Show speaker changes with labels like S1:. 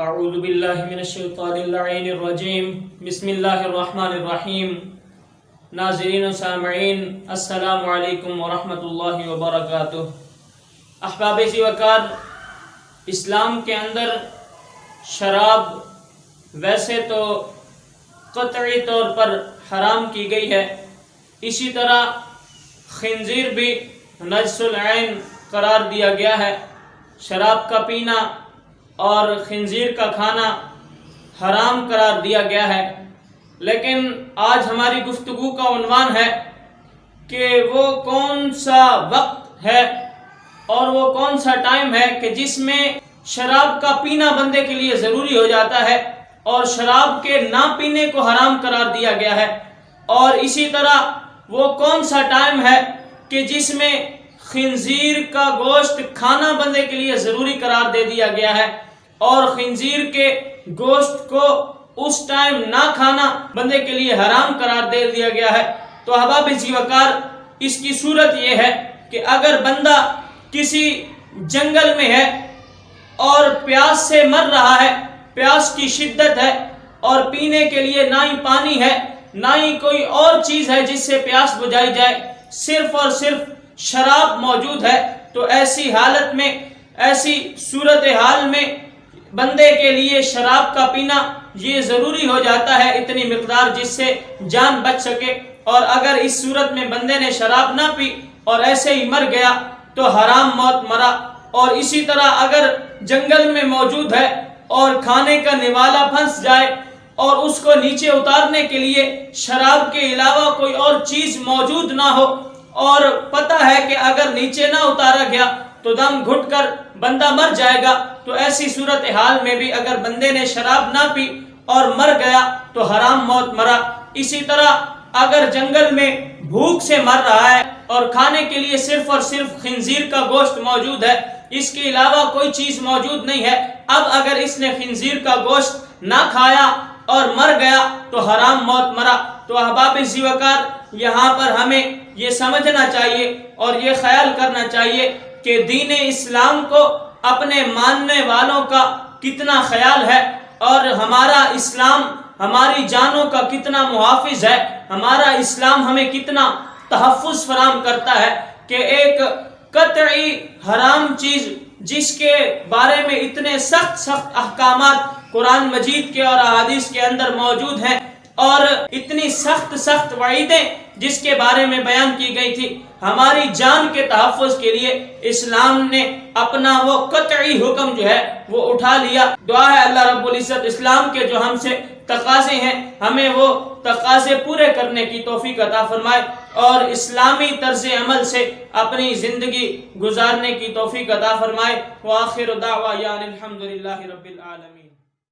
S1: اعوذ باللہ من الشیطان اللعین الرجیم بسم اللہ الرحمن الرحیم۔ ناظرین و سامعین السلام علیکم ورحمۃ اللہ وبرکاتہ۔ احباب ذی وقار، اسلام کے اندر شراب ویسے تو قطعی طور پر حرام کی گئی ہے، اسی طرح خنزیر بھی نجس العین قرار دیا گیا ہے۔ شراب کا پینا اور خنزیر کا کھانا حرام قرار دیا گیا ہے، لیکن آج ہماری گفتگو کا عنوان ہے کہ وہ کون سا وقت ہے اور وہ کون سا ٹائم ہے کہ جس میں شراب کا پینا بندے کے لیے ضروری ہو جاتا ہے اور شراب کے نہ پینے کو حرام قرار دیا گیا ہے، اور اسی طرح وہ کون سا ٹائم ہے کہ جس میں خنزیر کا گوشت کھانا بندے کے لیے ضروری قرار دے دیا گیا ہے اور خنزیر کے گوشت کو اس ٹائم نہ کھانا بندے کے لیے حرام قرار دے دیا گیا ہے۔ تو احباب ذی وقار، اس کی صورت یہ ہے کہ اگر بندہ کسی جنگل میں ہے اور پیاس سے مر رہا ہے، پیاس کی شدت ہے اور پینے کے لیے نہ ہی پانی ہے نہ ہی کوئی اور چیز ہے جس سے پیاس بجھائی جائے، صرف اور صرف شراب موجود ہے، تو ایسی حالت میں، ایسی صورتحال میں بندے کے لیے شراب کا پینا یہ ضروری ہو جاتا ہے، اتنی مقدار جس سے جان بچ سکے۔ اور اگر اس صورت میں بندے نے شراب نہ پی اور ایسے ہی مر گیا تو حرام موت مرا۔ اور اسی طرح اگر جنگل میں موجود ہے اور کھانے کا نوالا پھنس جائے اور اس کو نیچے اتارنے کے لیے شراب کے علاوہ کوئی اور چیز موجود نہ ہو اور پتہ ہے کہ اگر نیچے نہ اتارا گیا تو دم گھٹ کر بندہ مر جائے گا، تو ایسی صورتحال میں بھی اگر بندے نے شراب نہ پی اور مر گیا تو حرام موت مرا۔ اسی طرح اگر جنگل میں بھوک سے مر رہا ہے اور کھانے کے لیے صرف اور صرف خنزیر کا گوشت موجود ہے، اس کے علاوہ کوئی چیز موجود نہیں ہے، اب اگر اس نے خنزیر کا گوشت نہ کھایا اور مر گیا تو حرام موت مرا۔ تو احباب ذی وقار، یہاں پر ہمیں یہ سمجھنا چاہیے اور یہ خیال کرنا چاہیے کہ دین اسلام کو اپنے ماننے والوں کا کتنا خیال ہے اور ہمارا اسلام ہماری جانوں کا کتنا محافظ ہے، ہمارا اسلام ہمیں کتنا تحفظ فراہم کرتا ہے کہ ایک قطعی حرام چیز جس کے بارے میں اتنے سخت احکامات قرآن مجید کے اور احادیث کے اندر موجود ہیں اور اتنی سخت وعیدیں جس کے بارے میں بیان کی گئی تھی، ہماری جان کے تحفظ کے لیے اسلام نے اپنا وہ قطعی حکم جو ہے وہ اٹھا لیا۔ دعا ہے اللہ رب العزت اسلام کے جو ہم سے تقاضے ہیں ہمیں وہ تقاضے پورے کرنے کی توفیق عطا فرمائے اور اسلامی طرز عمل سے اپنی زندگی گزارنے کی توفیق عطا فرمائے۔ وآخر دعوانا الحمدللہ رب العالمین۔